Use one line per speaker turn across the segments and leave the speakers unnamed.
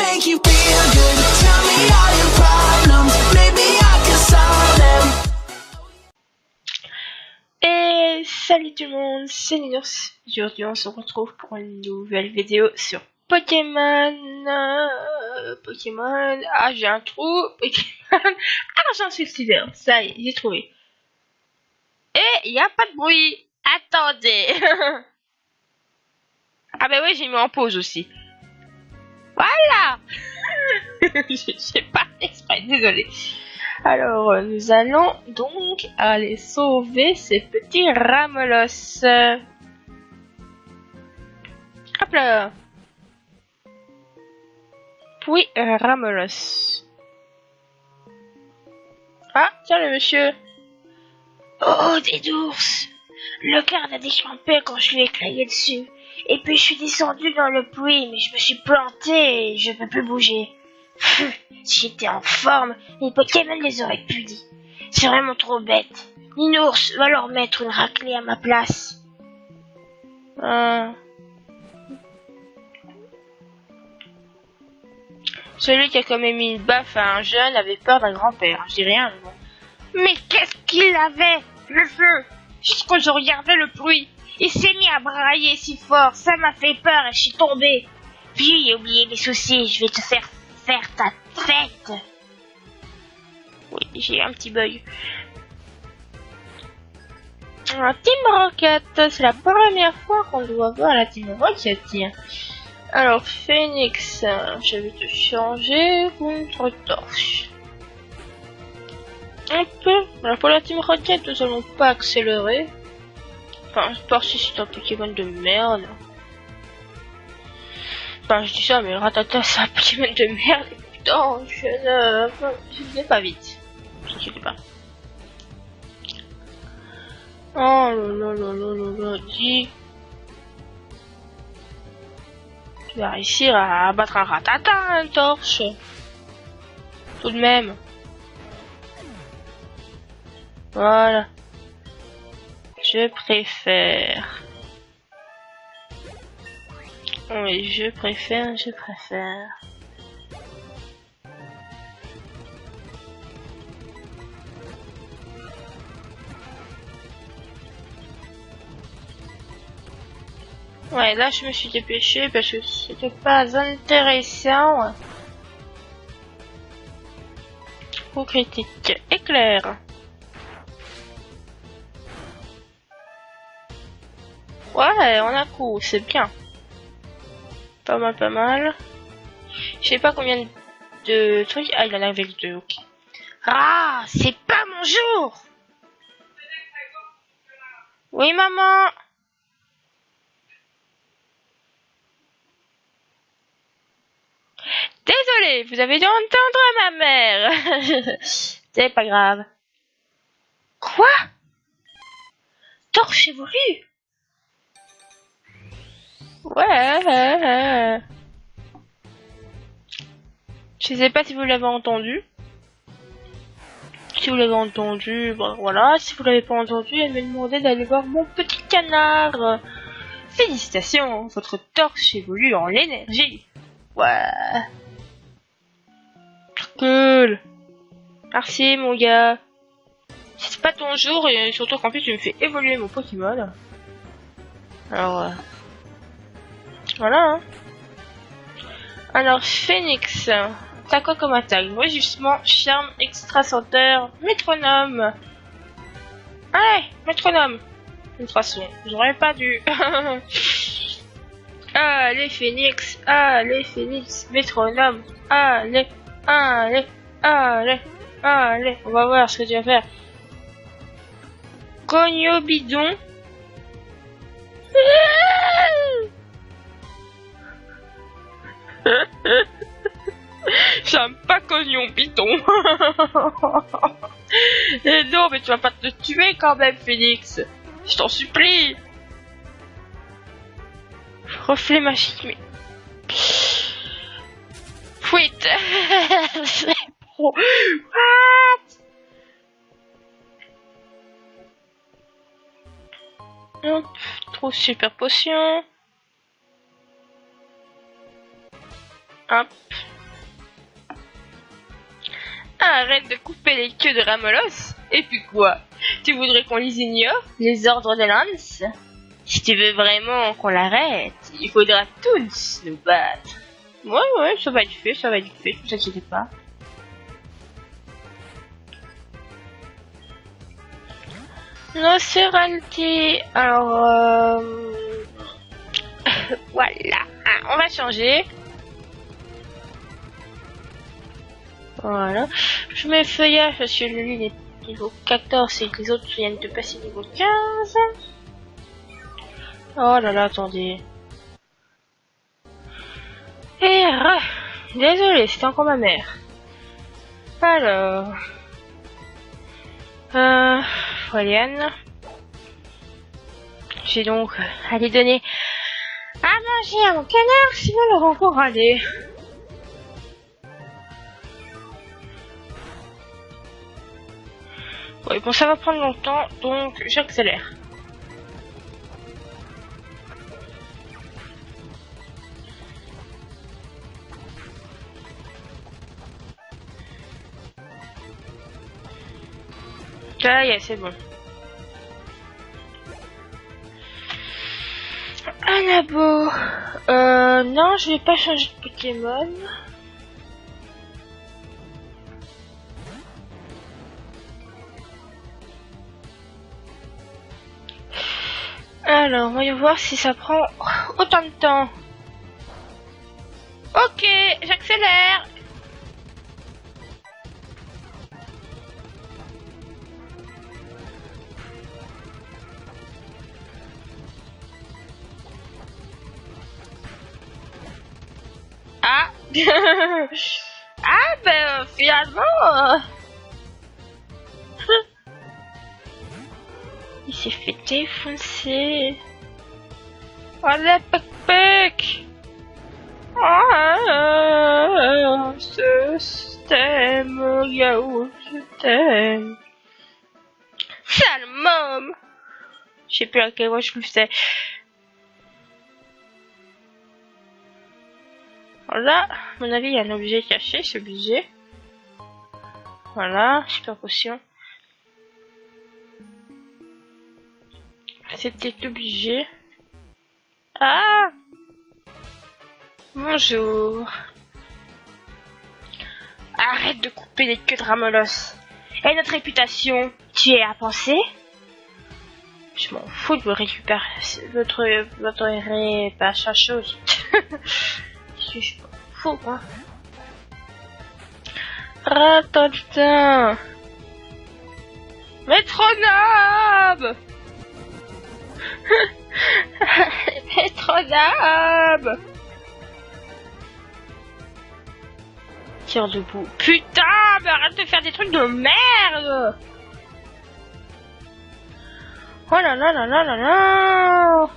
make you feel good. Tell me all your problems, maybe I can solve them.
Et salut tout le monde, c'est Linus. Aujourd'hui on se retrouve pour une nouvelle vidéo sur Pokémon. Ah j'ai un trou. Pokémon. Argent Sultiver, ça y est, j'ai trouvé. Et il n'y a pas de bruit. Attendez. Ah bah oui, j'ai mis en pause aussi. Voilà. J'ai pas exprès, désolé. Alors, nous allons donc aller sauver ces petits Ramelos. Hop là. Puis Ramelos. Ah, tiens le monsieur. Oh, des ours. Le garde a décampé quand je lui ai crié dessus. Et puis je suis descendu dans le puits, mais je me suis planté et je peux plus bouger. Si j'étais en forme, les Pokémon les auraient punis. C'est vraiment trop bête. Ninours va leur mettre une raclée à ma place. Celui qui a quand même mis une baffe à un jeune avait peur d'un grand-père. Je dis rien, mais bon. Mais qu'est-ce qu'il avait, le feu? Juste quand je regardais le bruit, il s'est mis à brailler si fort, ça m'a fait peur et je suis tombée. Puis j'ai oublié mes soucis, je vais te faire ta tête. Oui, j'ai un petit bug. La Team Rocket, c'est la première fois qu'on doit voir la Team Rocket. Alors Phoenix, je vais te changer contre Torche. Un peu. Alors pour la Team Rocket, nous allons pas accélérer. Enfin, Torche c'est un Pokémon de merde. Enfin, je dis ça, mais Rattata c'est un Pokémon de merde. Et putain, je ne vais pas vite. Ne sais pas. Oh là, dis. Tu vas réussir à battre un Rattata, hein, Torche. Tout de même. Voilà. Je préfère. Oui, je préfère. Ouais, là je me suis dépêché parce que c'était pas intéressant. Coup critique, éclair. Ouais, on a coup, c'est bien. Pas mal. Je sais pas combien de trucs. Ah, il en a avec deux, ok. Ah, c'est pas mon jour. Oui, maman. Désolée, vous avez dû entendre ma mère. C'est pas grave. Quoi? Torche évolue? Ouais. Je sais pas si vous l'avez entendu. Si vous l'avez entendu, bon voilà. Si vous l'avez pas entendu, elle m'a demandé d'aller voir mon petit canard. Félicitations, votre torche évolue en l'énergie. Ouais. Cool. Merci mon gars. C'est pas ton jour et surtout qu'en plus tu me fais évoluer mon Pokémon. Alors voilà. Hein. Alors Phoenix, t'as quoi comme attaque? Rugissement, charme, extrasenteur, métronome. Allez, métronome. De toute façon, j'aurais pas dû. Allez Phoenix, métronome. Allez, on va voir ce que tu vas faire. Cogno bidon. J'aime pas Cognon bidon. Et non, mais tu vas pas te tuer quand même, Phoenix. Je t'en supplie. Reflet magique, mais... Fuite. C'est pro. What? Hop, trop super potion. Hop. arrête de couper les queues de Ramolos. Et puis quoi? Tu voudrais qu'on les ignore, les ordres de Lance? Si tu veux vraiment qu'on l'arrête, il faudra tous nous battre. Ouais, ça va être fait, ne vous inquiétez pas. Nosferalti, alors voilà, on va changer. Voilà, je mets feuillage parce que lui est niveau 14 et que les autres viennent de passer niveau 15. Oh là là, attendez. Désolé, c'était encore ma mère. Alors, Froliane. J'ai donc allé donner à manger à mon canard, sinon il aura encore râlé. Oui, bon, ça va prendre longtemps, donc j'accélère. Ça y est, c'est bon. Anabo. Non, je vais pas changer de Pokémon. Alors, voyons voir si ça prend autant de temps. Ok, j'accélère. Ah. Ah ben finalement il s'est fait défoncer. Oh la Puck. Ah, je t'aime, Yao, je t'aime. Sale môme. Je sais plus à quelle voix je le faisais. Voilà, à mon avis, il y a un objet caché, c'est obligé. Voilà, super potion. C'était obligé. Ah! Bonjour. Arrête de couper les queues de Ramolos. Et notre réputation, tu y as pensé? Je m'en fous de vous récupérer votre pas chose. Je m'en fous, moi. Ratatoutin. Métronome. Métronome. Tire debout. Putain, mais arrête de faire des trucs de merde. Oh là là là là là là.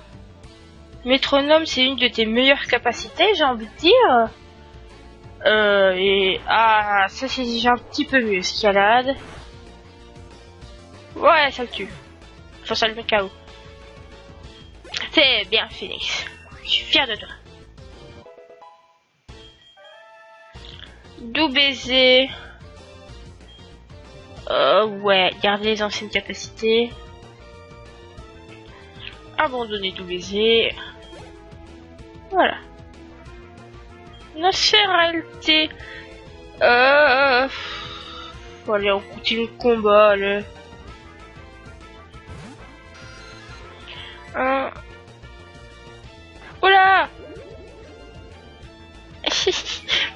Métronome, c'est une de tes meilleures capacités, j'ai envie de dire. Ah, ça c'est déjà un petit peu mieux, escalade. Ouais, ça le tue. Enfin, ça le met KO. C'est bien, Phoenix. Je suis fier de toi. Doux baiser. Ouais, garder les anciennes capacités. Abandonner doux baiser. Voilà. Nosferalti. Allez, on continue le combat, là. Oula.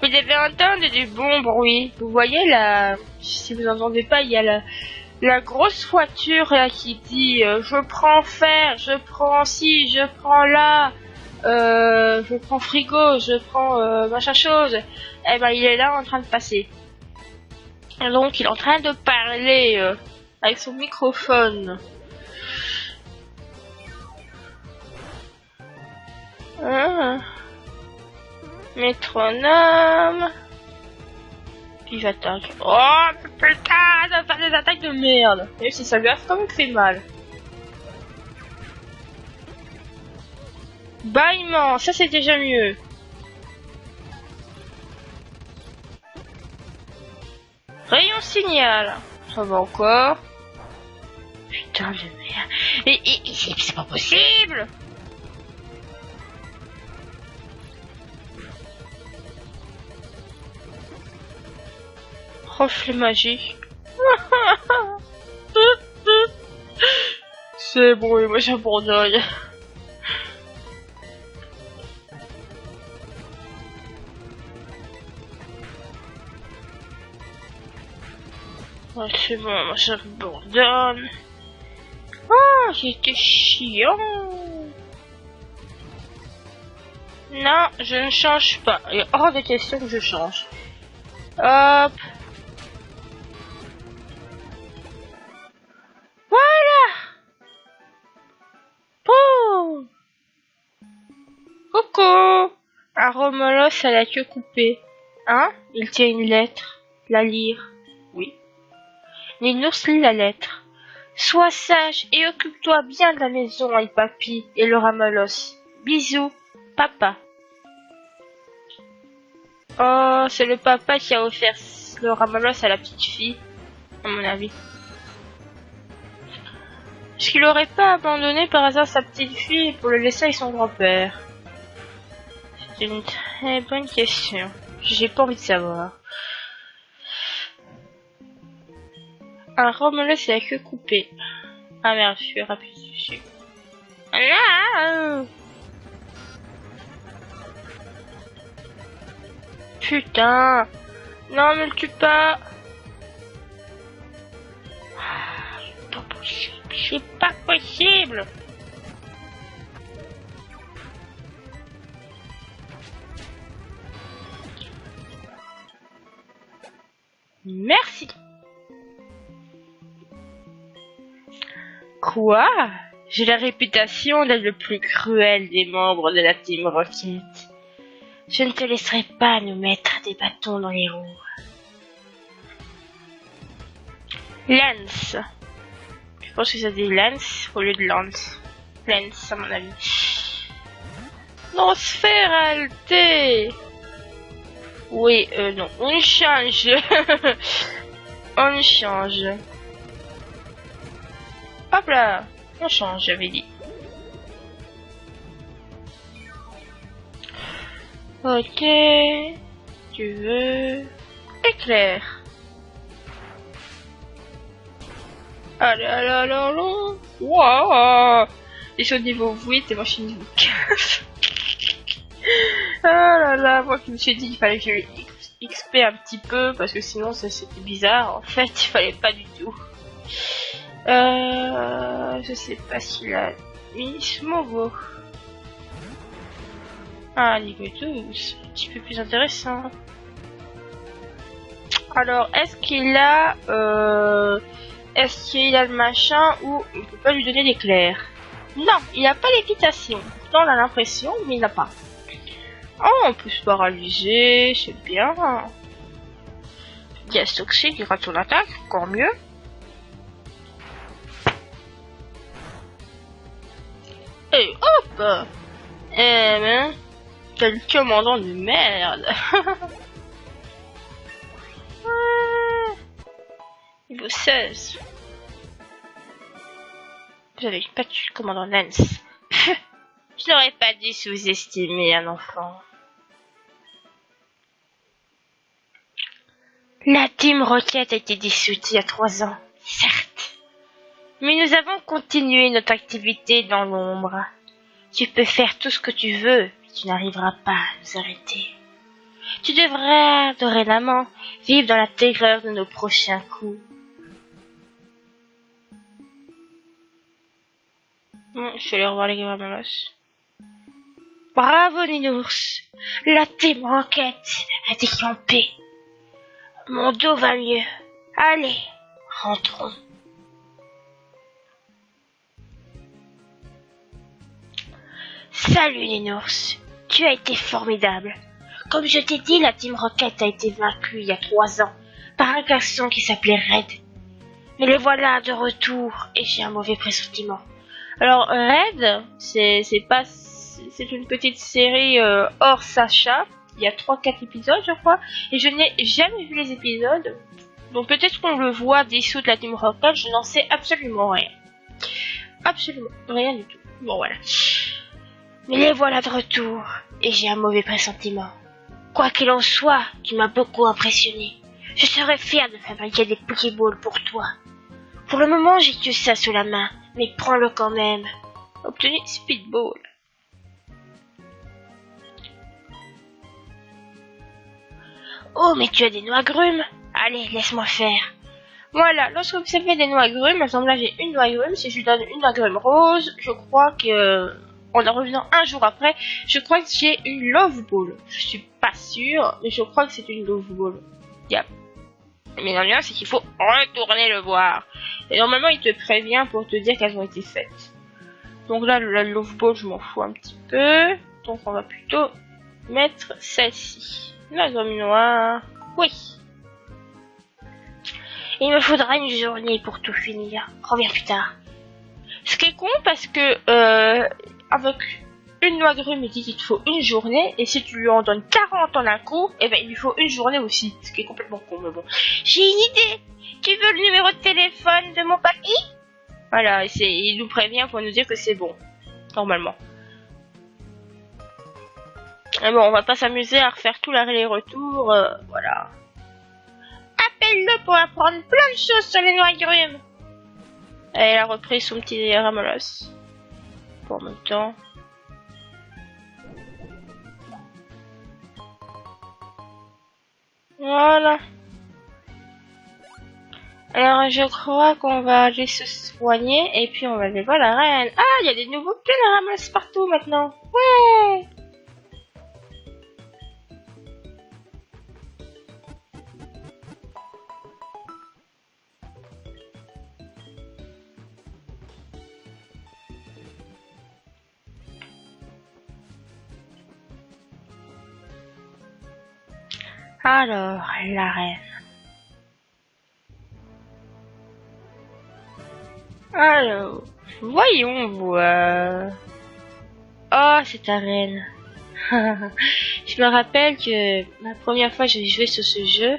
Vous devez entendre du bon bruit. Vous voyez là, si vous n'entendez pas, il y a la grosse voiture là qui dit je prends fer, je prends ci, je prends là, je prends frigo, je prends machin chose. Eh ben il est là en train de passer. Donc il est en train de parler avec son microphone. Métronome. Puis j'attaque. Oh putain, ça fait des attaques de merde. Même si ça lui a quand même fait mal. Bâillement, ça c'est déjà mieux. Rayon signal. Ça va encore. Putain de merde. Et c'est pas possible. Reflet magique. C'est bon, moi j'abandonne. Ouais, c'est bon, moi j'abandonne. Oh, j'étais chiant. Non, je ne change pas. Il est hors de question que je change. Hop. Voilà. Oh. Coucou. Un Romulus à la queue coupée. Hein? Il tient une lettre. La lire. Oui. Ninours lit la lettre. Sois sage et occupe-toi bien de la maison, et papy et le Romulus. Bisous, papa. Oh, c'est le papa qui a offert le Romulus à la petite fille, à mon avis. Est-ce qu'il aurait pas abandonné par hasard sa petite fille pour le laisser avec son grand-père? C'est une très bonne question. J'ai pas envie de savoir. Un Romulus à la queue coupée. Ah merde, je suis rapide dessus. Ah, putain. Non, ne le tue pas. Ah, c'est pas possible. C'est pas possible. Merci. Quoi? J'ai la réputation d'être le plus cruel des membres de la Team Rocket. Je ne te laisserai pas nous mettre des bâtons dans les roues. Lance. Je pense que ça dit Lance au lieu de Lance. Lance, à mon avis. Non, sphéralité. Oui, non. On change. On change. Hop là, on change, j'avais dit. Ok, tu veux éclair. Allez, allez, allez, allez. Wow. Ils sont niveau 8 et moi je suis niveau 15. Ah là là, moi qui me suis dit qu'il fallait que je XP un petit peu parce que sinon c'était bizarre. En fait, il fallait pas du tout. Je sais pas s'il a mis Smogo. Ah, niveau 12, un petit peu plus intéressant. Alors, est-ce qu'il a le machin où on peut pas lui donner l'éclair? Non, il a pas l'équitation. Pourtant, on a l'impression, mais il n'a pas. Oh, on peut se paralyser, c'est bien. Gaz toxique, il rate son attaque, encore mieux. Et hop! Eh ben, quel commandant de merde! Niveau 16. Vous avez pas tué le commandant Lance. Je n'aurais pas dû sous-estimer un enfant. La Team Rocket a été dissoute il y a 3 ans, certes. Mais nous avons continué notre activité dans l'ombre. Tu peux faire tout ce que tu veux, mais tu n'arriveras pas à nous arrêter. Tu devrais, dorénavant, vivre dans la terreur de nos prochains coups. Je vais aller revoir les Romulus. Bravo Ninours, la Team Rocket a décampé. Mon dos va mieux. Allez, rentrons. Salut Ninours, tu as été formidable. Comme je t'ai dit, la Team Rocket a été vaincue il y a 3 ans par un garçon qui s'appelait Red. Mais le voilà de retour et j'ai un mauvais pressentiment. Alors Red, c'est une petite série hors Sacha. Il y a 3-4 épisodes je crois et je n'ai jamais vu les épisodes. Donc peut-être qu'on le voit dissoudre la Team Rocket, je n'en sais absolument rien. Absolument rien du tout. Bon voilà. Mais les voilà de retour, et j'ai un mauvais pressentiment. Quoi qu'il en soit, tu m'as beaucoup impressionné. Je serais fier de fabriquer des Pokéballs pour toi. Pour le moment, j'ai que ça sous la main, mais prends-le quand même. Obtenu Speedball. Oh, mais tu as des noix agrumes. Allez, laisse-moi faire. Voilà, lorsque vous avez des noix agrumes, par exemple là j'ai une noix agrume, si je lui donne une noix agrume rose, je crois que, en revenant un jour après, je crois que j'ai une Love Ball. Je suis pas sûre, mais je crois que c'est une Love Ball. Yep. Mais non, c'est qu'il faut retourner le voir. Et normalement il te prévient pour te dire qu'elles ont été faites. Donc là, la Love Ball, je m'en fous un petit peu. Donc on va plutôt mettre celle-ci. La gomme noire. Oui. Il me faudra une journée pour tout finir. Reviens plus tard. Ce qui est con parce que avec une noix agrume, il dit qu'il te faut une journée. Et si tu lui en donnes 40 en un coup, eh ben il lui faut une journée aussi. Ce qui est complètement con, mais bon. J'ai une idée. Tu veux le numéro de téléphone de mon papy? Voilà, il nous prévient pour nous dire que c'est bon. Normalement. Mais bon, on va pas s'amuser à refaire tout l'aller-retour. Voilà. Appelle-le pour apprendre plein de choses sur les noix agrumes. Et elle a repris son petit ramolos. Pour en même temps. Voilà. Alors je crois qu'on va aller se soigner et puis on va aller voir la reine. Ah, il y a des nouveaux plein de ramasses partout maintenant. Ouais. Alors, la reine. Alors, voyons voir. Oh, c'est ta reine. Je me rappelle que la première fois que j'ai joué sur ce jeu,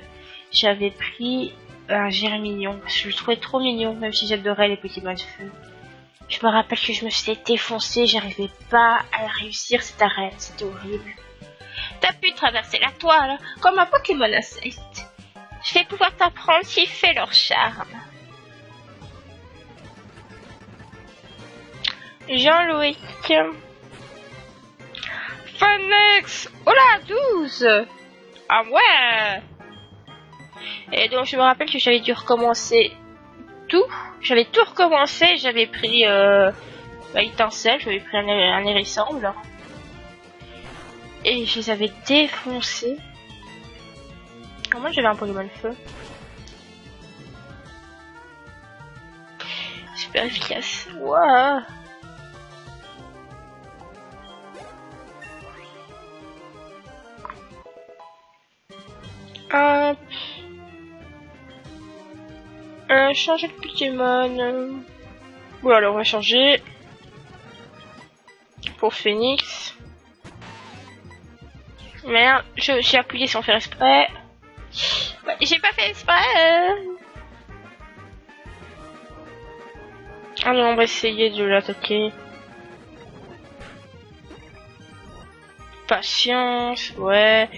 j'avais pris un Germignon. Parce que je le trouvais trop mignon, même si j'adorais les Pokémon de feu. Je me rappelle que je me suis défoncée, j'arrivais pas à réussir cette arène, c'était horrible. T'as pu traverser la toile comme un Pokémon insecte. Je vais pouvoir t'apprendre ce qui fait leur charme. Jean-Louis. Phoenix. Oh là, 12. Ah ouais. Et donc je me rappelle que j'avais dû recommencer tout. J'avais tout recommencé, j'avais pris étincelle, j'avais pris un hérissemble. Et je les avais défoncés. Comment j'avais un Pokémon de feu? Super efficace. Wow. Hop. Changer de Pokémon. Bon alors on va changer. Pour Phoenix. Merde, j'ai appuyé sans faire exprès. Ouais, j'ai pas fait exprès. Allez, on va essayer de l'attaquer. Patience, ouais.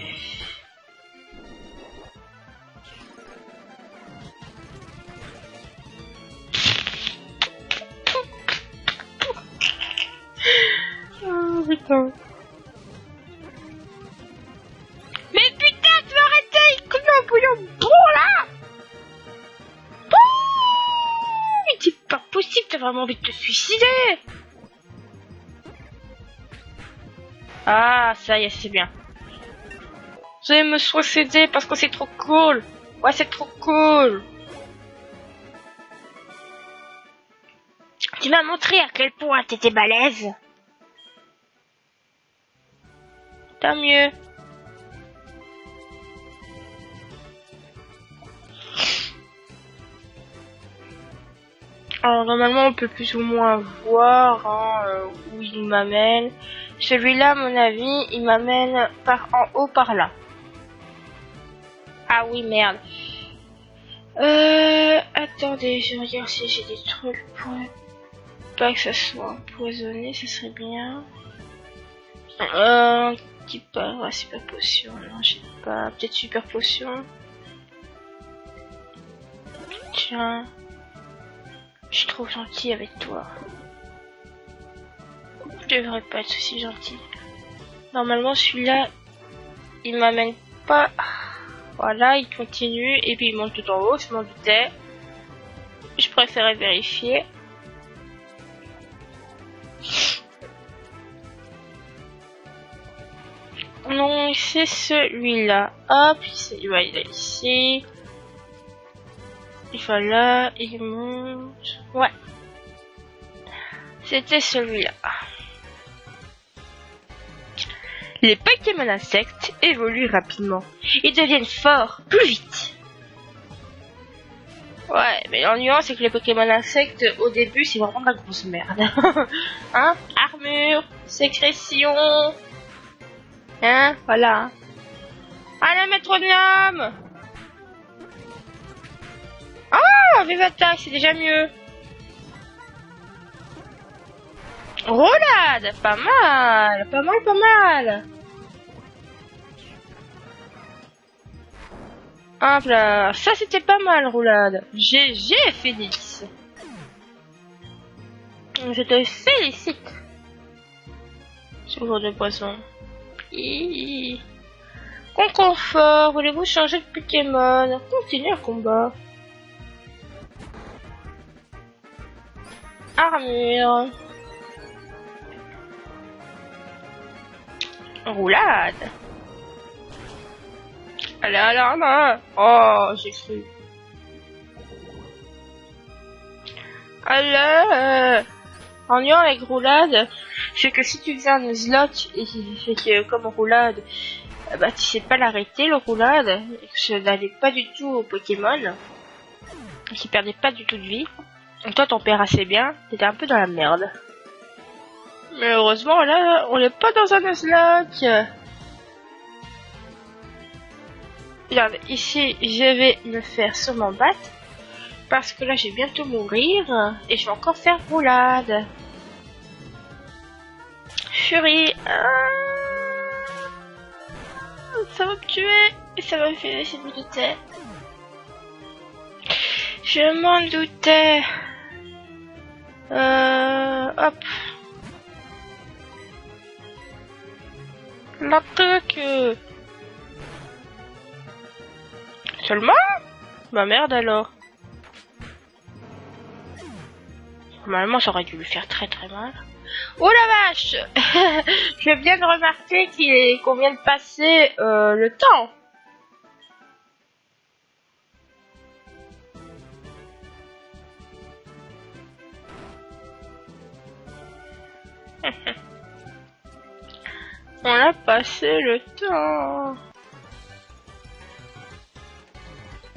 Oh putain. Mais putain, tu vas arrêter comme un bouillon bon là. Mais c'est pas possible, t'as vraiment envie de te suicider. Ah, ça y est, c'est bien. Je vais me suicider parce que c'est trop cool. Ouais, c'est trop cool. Tu m'as montré à quel point t'étais balèze. Tant mieux. Alors normalement on peut plus ou moins voir où il m'amène. Celui-là, à mon avis, il m'amène par en haut par là. Ah oui, merde. Attendez, je regarde si j'ai des trucs pour pas que ça soit empoisonné, ça serait bien. Ouais, super potion, non, j'ai pas. Peut-être super potion. Tiens, je suis trop gentil avec toi. Je devrais pas être aussi gentil. Normalement, celui-là, il m'amène pas. Voilà, il continue et puis il monte tout en haut, je m'en doutais. Je préférais vérifier. Non, c'est celui-là. Hop, il va aller ici. Il va là, il monte. Ouais. C'était celui-là. Les Pokémon insectes évoluent rapidement. Ils deviennent forts plus vite. Ouais, mais l'ennuyant c'est que les Pokémon insectes au début c'est vraiment de la grosse merde. Hein? Armure, sécrétion. Hein? Voilà. Allez, métronome! Oh, vive attaque, c'est déjà mieux. Roulade, pas mal, pas mal, pas mal. Hop là, ça c'était pas mal, roulade. GG, Félix. Je te félicite. Toujours de poisson. Concours fort, voulez-vous changer de Pokémon? Continuez le combat. Armure. Roulade. Allez, là. Oh, j'ai cru. Allez. Ennuyant avec roulade, c'est que si tu faisais un Nuzlocke et que comme roulade, bah tu sais pas l'arrêter le roulade, et que ça n'allait pas du tout au Pokémon, qui perdait pas du tout de vie. Donc toi t'en perds assez bien, t'étais un peu dans la merde. Mais heureusement là, on n'est pas dans un Nuzlocke. Regarde, ici je vais me faire sûrement battre. Parce que là, je vais bientôt mourir. Et je vais encore faire roulade. Furie. Ça va me tuer. Et ça va me faire... Je me doutais. Je m'en doutais. Hop. La truc. Seulement? Bah merde alors. Normalement, ça aurait dû lui faire très très mal. Oh la vache. Je viens de remarquer qu'on vient de passer le temps. On a passé le temps.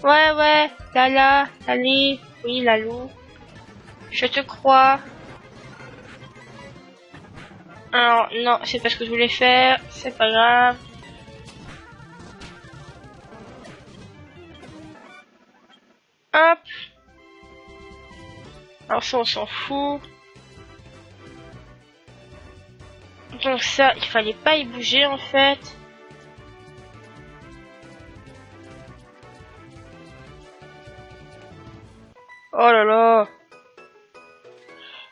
Ouais, Lala, allez, oui, Lalou. Je te crois. Alors, non, c'est pas ce que je voulais faire. C'est pas grave. Hop. Alors ça, on s'en fout. Donc ça, il fallait pas y bouger en fait. Oh là là.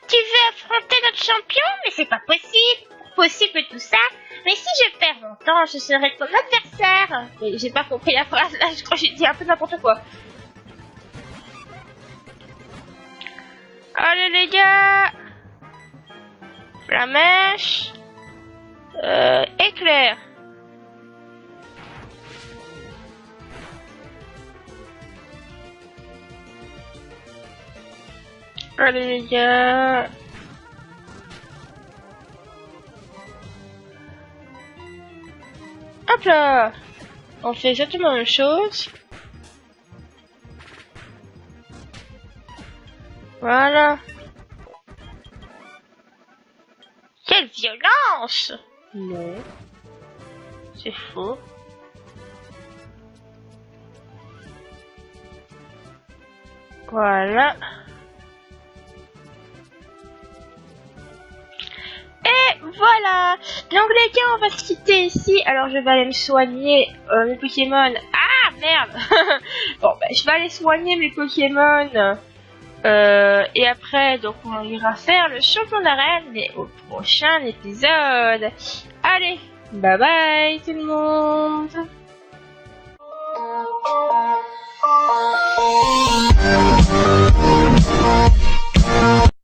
Tu veux affronter notre champion? Mais c'est pas possible tout ça. Mais si je perds mon temps, je serai ton adversaire. Mais j'ai pas compris la phrase là, je crois que j'ai dit un peu n'importe quoi. Allez les gars. Flamèche. Éclair. Allez les gars. Hop là. On fait exactement la même chose. Voilà. Quelle violence! Non. C'est faux. Voilà. Et voilà. Donc les gars, on va se quitter ici. Alors je vais aller me soigner mes Pokémon. Ah merde. Bon, bah, je vais aller soigner mes Pokémon. Et après, donc on ira faire le champion d'arène, mais au prochain épisode. Allez, bye bye tout le monde.